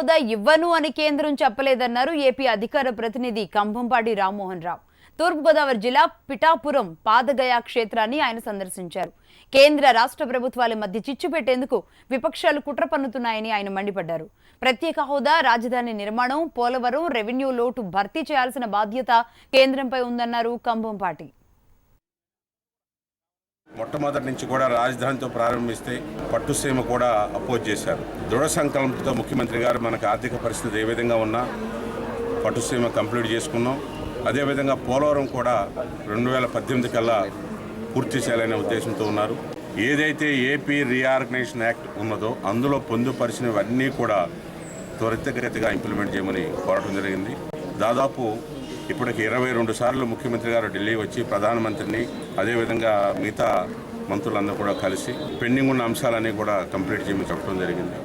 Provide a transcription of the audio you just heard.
హోదా ఇవ్వను అని కేంద్రం చెప్పలేదన్నారు ఏపీ అధికార ప్రతినిధి కంభంపాటి రామ్మోహన్ రావు. తూర్పుగోదావరి జిల్లా పిఠాపురం పాదగయ క్షేత్రాన్ని ఆయన సందర్శించారు. కేంద్ర రాష్ట్ర ప్రభుత్వాల మధ్య చిచ్చు పెట్టేందుకు విపక్షాలు కుట్ర పన్నుతున్నాయని ఆయన మండిపడ్డారు. ప్రత్యేక హోదా, రాజధాని నిర్మాణం, పోలవరం, రెవెన్యూ లోటు భర్తీ చేయాల్సిన బాధ్యత కేంద్రంపై ఉందన్నారు కంభంపాటి. మొట్టమొదటి నుంచి కూడా రాజధానితో ప్రారంభిస్తే పట్టుసీమ కూడా అపోజ్ చేశారు. దృఢ సంకల్పంతో ముఖ్యమంత్రి గారు మనకు ఆర్థిక పరిస్థితి ఏ విధంగా ఉన్నా పట్టుసీమ కంప్లీట్ చేసుకున్నాం. అదేవిధంగా పోలవరం కూడా 2018 కల్లా పూర్తి చేయాలనే ఉద్దేశంతో ఉన్నారు. ఏదైతే ఏపీ రీఆర్గనైజేషన్ యాక్ట్ ఉన్నదో అందులో పొందుపరిచినవన్నీ కూడా త్వరితగతిగా ఇంప్లిమెంట్ చేయమని కోరడం జరిగింది. దాదాపు ఇప్పటికి 22 సార్లు ముఖ్యమంత్రి గారు ఢిల్లీ వచ్చి ప్రధానమంత్రిని అదేవిధంగా మిగతా మంత్రులందరూ కూడా కలిసి పెండింగ్ ఉన్న అంశాలన్నీ కూడా కంప్లీట్ చేయమని చెప్పడం జరిగింది.